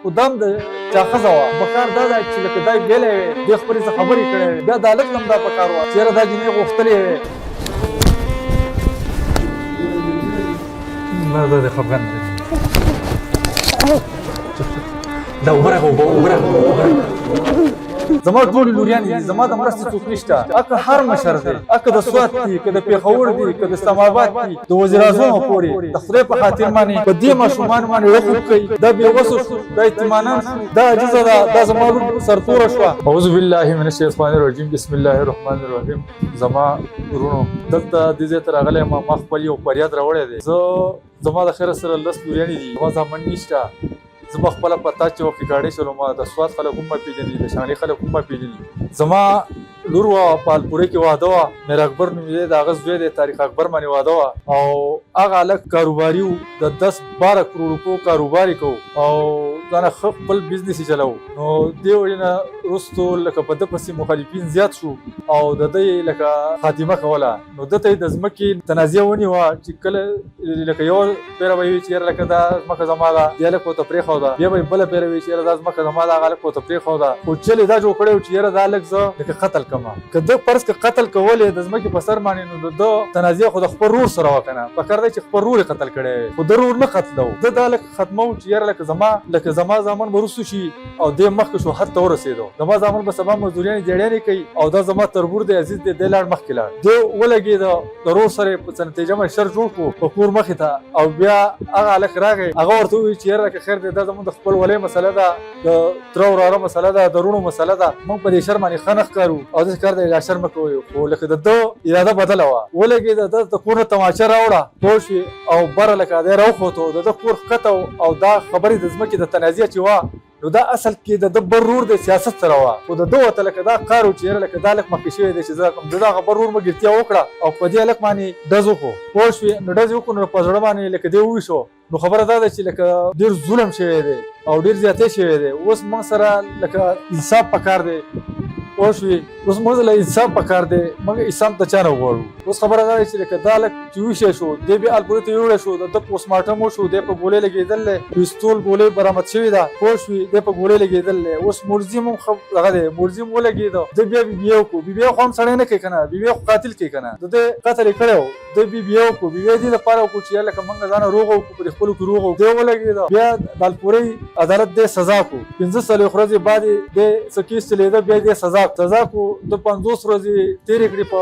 خو دا هم د چا ښځه وه پکار دا ده چې لکه دا یې بیلی وې دې خپلې څه خبرې کړې وې بیا د هلک نه هم دا پکار وه چې یاره دا جینۍ غوښتلې وې نه دا دې خفګان دی دا اوبه راکړه زما ټولې لوریانې دي زما د مرستې څوک نشته اکه هر مشر دی اکه د سوات دي که د پېښور دي که د اسلام آباد دي د وزیر اعظم پورې د خدای په خاطر باندې په دې ماشومان باندې وقوف کوي دا بېوسه شو دا اطمینان شو دا عجزه ده دا زما لور سرتوره شوه اعوذ بالله من الشیطان الرجیم بسم الله الرحمن الرحیم زما ورونو دلته دې ځای ته راغلی یم ما خپل یو فریاد راوړی دی زما د خیره سره 10 لوریانې دي زما زامن نشته زه به خپله پتا چې وفیکاړی شولم د سوات خلک هم ما پېژني د شانې خلک هم ما پېژني زما لور وه په الپورۍ کې واده وه میر اکبر نوم یې د هغه زوی دی تاریخ اکبر باندې واده وه او هغه هلک کاروباري و د 10-12 کروڑ روپو کاروبار یې کوو او ځانه ښه خپل بزنس یې چلوو نو دې وجې نه وروستو لکه په ده پسې مخالفین زیات شو او د ده یې لکه خاتمه کوله نو ده ته یې د ځمکې تنازیه ونیوه چې کله لکه یو پیره به یې وي چې یاره لکه دا ځمکه زما ده دې هلک ورته پرېښوده بیا به یې بله پیره وي چې یاره دا ځمکه زما ده هغه هلک ورته پرېښوده خو چل یې دا جوړ کړی و چې یاره دا هلک زه لکه قتل که ده فرض که قتل کولې د ځمکې په سر باندې نو د ده تنازیه خو د خپل رور سره وه که نه پکار دی چې خپل رور یې قتل کړی وی خو د رور نه قتلو ده دا لکه ختمو چې یاره لکه زما زامن به وروستو شي او دې مخکې شو حد ته ورسېدو زما زامن به سبا مزدوریانې جړیانې کوي او دا زما تربور دی عزیز دی دی لاړ مخکې لاړ دی ولګېده د رور سره یې په نتیجه باندې شر جوړ کړو په کور مخې ته او بیا هغه هلک راغی هغه ورته وویل چې یاره لکه خیر دی دا زموږ د خپل ولۍ مسله ده د تره وراره مسله ده د وروڼو مسله ده موږ په دې شر باندې ښه نه ښکارو او داسې کار دی شر مه کوئ خو لکه د ده اراده بدله وه ولګېده ده د کور نه تماچه راوړه پوه شوې او بره لکه دی راوخوتو د ده کور ښکته او دا خبرې د ځمکې د تنازیه چې وه نو دا اصل کې د ده بر رور دی سیاست سره وه خو د ده ورته لکه دا کار و چې یاره لکه دا هلک مخکې شوی دی چې زه د دغه بر رور ملګرتیا وکړه او په دې هلک باندې ډز وکړو پوه شوې نو ډز یې وکړو نو په زړه باندې لکه دی وویشو نو خبره دا ده چې لکه ډېر ظلم شوی دی او ډېر زیاتی شوی دی اوس موږ سره لکه انصاف پکار دی پوه شوې اوس موږ له انصاف پکار دی موږ انصاف د چا نه وغواړو اوس خبره دا ده چې لکه دا هلک چې ویشی شو دی بیا الپورۍ ته یوړی شو د ده پوسټمارټم وشو دی په ګولۍ لګېدل دی پستول ګولۍ برآمد شوې ده پوه شوې دی په ګولۍ لګېدل دی اوس ملزم هم دغه دی ملزم ولګېده ده بیا بیبیه وکړو بیبیه خو هم سړی نه کوي که نه بیبیه خو قاتل کوي که نه د ده قتل یې کړی و ده بیبیه وکړو بیبیه دې لپاره وکړو چې لکه موږ ځانه روغه وکړو په دې خپلو کې روغه دی ولګېده بیا د الپورۍ عدالت دې سزا کړو 15 ورځې بعد دې څه کیس چلېده بیا دې سزا کړو د 50 ورځې تېرې کړې په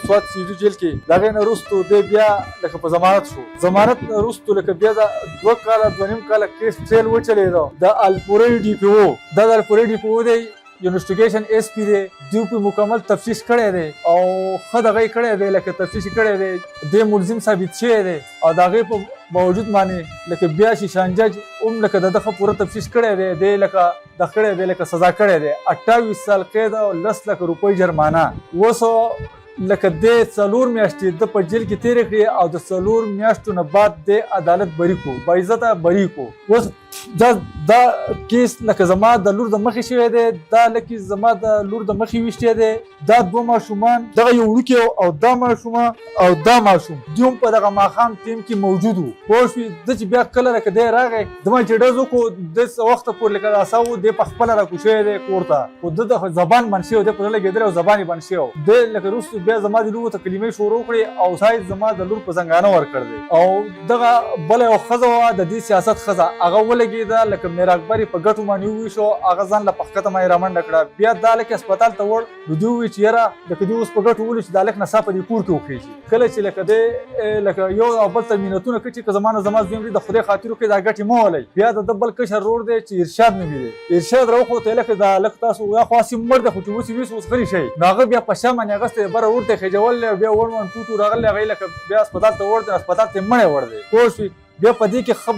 سوات سیدو جیل کې د هغې نه وروستو دی بیا لکه په ضمانت شو ضمانت نه وروستو لکه بیا د 2 کاله 2.5 کاله کیس ټریل وچلېده د الپورۍ ډي پي او دا د الپورۍ ډي پي او دی انویسټیګیشن ایس پی دی دوی په مکمل تفتیش کړی دی او ښه دغه یې کړی دی لکه تفتیش یې کړی دی دی ملزم ثابت شوی دی او د هغې په باوجود باندې لکه بیا شیشان جج هم لکه د ده ښه پوره تفتیش کړی دی دی لکه د کړی دی لکه سزا کړی دی 28 سال قید او 10 لک روپۍ جرمانه اوس لکه دی 4 میاشتې د په جیل کې تېرې کړې او د 4 میاشتو نه بعد دی عدالت بری کو باعزته بری کو اوس دا کیس لکه زما د لور د مخې شوی دی دا لکه زما د لور د مخې ویشتی دی دا 2 ماشومان دغه یو وړوکي او دا ماشومه او دا ماشوم دوی هم په دغه ماښام ټیم کې موجود وو پوه شوې ده چې بیا کله لکه دی راغی زما چې ډز وکړو د څه وخته پورې لکه اسا و دی په خپله راکوشوی دی کور ته خو ده د زبان بند شوی دی په زړه لګېدلی او زبان یې بند شوی دی لکه وروستو بیا زما د لور ته کلمې شروع کړې او سایز زما د لور په زنګانه ورکړ دی او دغه بله یو ښځه وه د دې سیاست ښځه هغه ولګېده لکه میر اکبر یې په ګټو باندې وویشو هغه ځان له په ښکته باندې رامنډه کړه بیا دا هلک هسپتال ته وړ نو دوی وویل چې یاره لکه دوی اوس په ګټو ولي چې دا هلک نڅا په دې کور کې وخېږي کله چې لکه دی لکه یو او بل ته مینتونه کوي چې که زما نه زما زوی مري د خدای خاطر وکړئ دا ګټې مه ولئ بیا د ده بل کشر رور دی چې ارشاد نومې دی ارشاد راوخوتی لکه دا هلک تاسو یا خو هسې مړ دی خو چې اوس یې ویس اوس غلي شئ نو هغه بیا په شا باندې اغستی دی بره ورته یې خېجولی بیا ون ټوټو راغلی هغه لکه بیا هسپتال ته وړ دی هسپتال ته یې مړی وړ دی پوه شوې بیا په دې کې ښه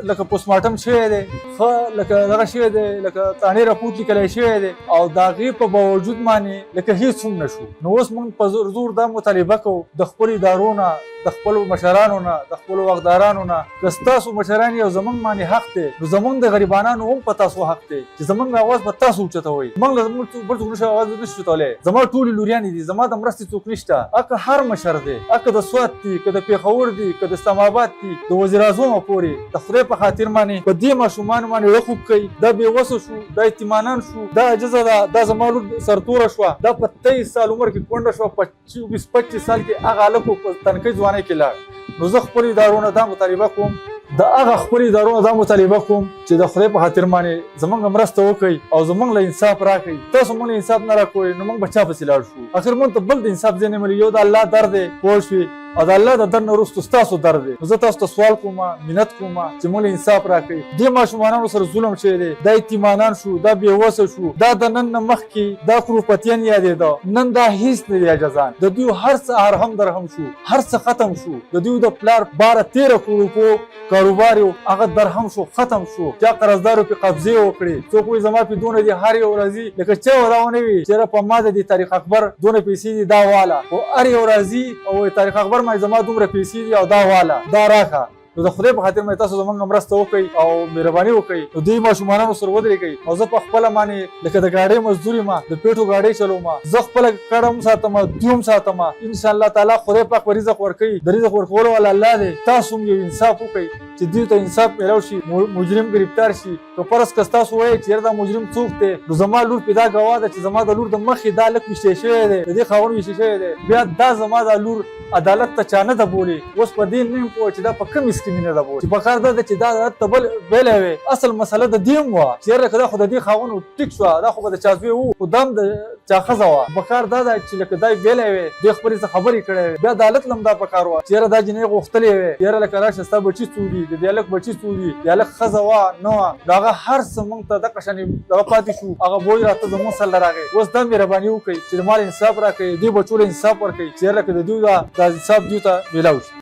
لکه پوسټمارټم شوی دی ښه لکه دغه شوی دی لکه تانې راپورټ لیکلی شوی دی او د هغې په باوجود باندې لکه هېڅ هم نه شو نو اوس موږ په زور دا مطالبه کوو د خپلو ادارو نه د خپلو مشرانو نه د خپلو واکدارانو نه که ستاسو مشران یو زموږ باندې حق دی نو زموږ د غریبانانو هم په تاسو حق دی چې زموږ اواز په تاسو اوچتوئ موږ له زموږ بل څوک نشي اواز نشي اوچتولی زما ټولې لوریانې دي زما د مرستې څوک نشته اکه هر مشر دی اکه د سوات دي که د پېښور دي که د اسلام آباد دي د وزیر وزیر اعظم پورې د خدای په خاطر باندې په دې ماشومان باندې رخوب کوي دا بې وسه شو دا یتیمانان شو دا عجزه ده دا زما لور سرتوره شوه دا په 23 سال عمر کې کونډه شوه په 24-25 سال کې هغه هلک په تنکۍ ځوانۍ کې لاړ نو زه خپلو ادارو نه دا مطالبه کوم د هغه خپلو ادارو نه دا مطالبه کوم چې د خدای په خاطر باندې زموږ مرسته وکړئ او زموږ له انصاف راکړئ تاسو موږ له انصاف نه راکوئ نو موږ به چا پسې لاړ شو اخر موږ ته بل د انصاف ځای نه ملي یو د الله در دی پوه شوې او د الله د در نه وروسته ستاسو در دی نو زه تاسو ته سوال کوم منت کوم چې موږ له انصاف راکړئ دې ماشومانانو سره ظلم شوی دی دا یتیمانان شو دا بېوسه شو دا د نن نه مخکې دا کروپتیان یادېده نن دا هیڅ نه دی عجزان د دوی هر څه هرهم درهم شو هر څه ختم شو د دوی د پلار 12-13 کروپو کاروبار یو هغه درهم شو ختم شو چا قرضدارو پې قبضې وکړې څوک وایي زما پې دونه دي هر یو راځي لکه چا دا ونه وي چېرې په ما د دې تاریخ اکبر دونه پیسې دي دا واله خو هر یو راځي او تاریخ اکبر ما زما دومره پیسې دي او دا واله دا راکړه نو د خدای په خاطر مې تاسو زموږ مرسته وکړئ او مهرباني وکړئ نو دې ماشومانانو سره ودرېږئ او زه په خپله باندې لکه د ګاډۍ مزدور یم د پیټو ګاډۍ چلوم زه خپله کډه هم ساتم دوی هم ساتم انشاءالله تعالی خدای پاک به رزق ورکوي د رزق ورکولو والا الله دی تاسو هم یو انصاف وکړئ چې دوی ته انصاف میلاو شي مجرم گرفتار شي که فرض که تاسو وایئ چې یاره دا مجرم څوک دی نو زما لور پې دا ګواه ده چې زما د لور د مخې دا لږ ویشتی شوی دی د دې خاوند ویشتی شوی دی بیا دا زما دا لور عدالت ته چا نه ده بولي اوس په دې نه یم پوه چې دا په کوم اسکیمې نه ده بولي چې پکار دا ده چې دا عدالت ته بیلی وی اصل مسله د دې هم وه چې یاره که دا خو د دې خاوند ټیک شوه دا خو به د چا زوی وو خو دا هم د چا ښځه وه پکار دا ده چې لکه دا یې بیلی وی دوی خپلې څه خبرې کړی وی بیا عدالت له هم دا پکار وه چې یاره دا جینۍ غوښتلې وی یاره لکه راشه ستا بچي څو دي د دې هلک بچي څو دي د هلک ښځه وه نه وه د هغه هر څه موږ ته دغه شانې دغه پاتې شو هغه بوی راته زموږ سره راغی اوس دا مهرباني وکړئ چې د مال انصاف راکړئ دې بچو له انصاف ورکړئ چې یاره لکه د دوی دا انصاف دوی ته میلاو شي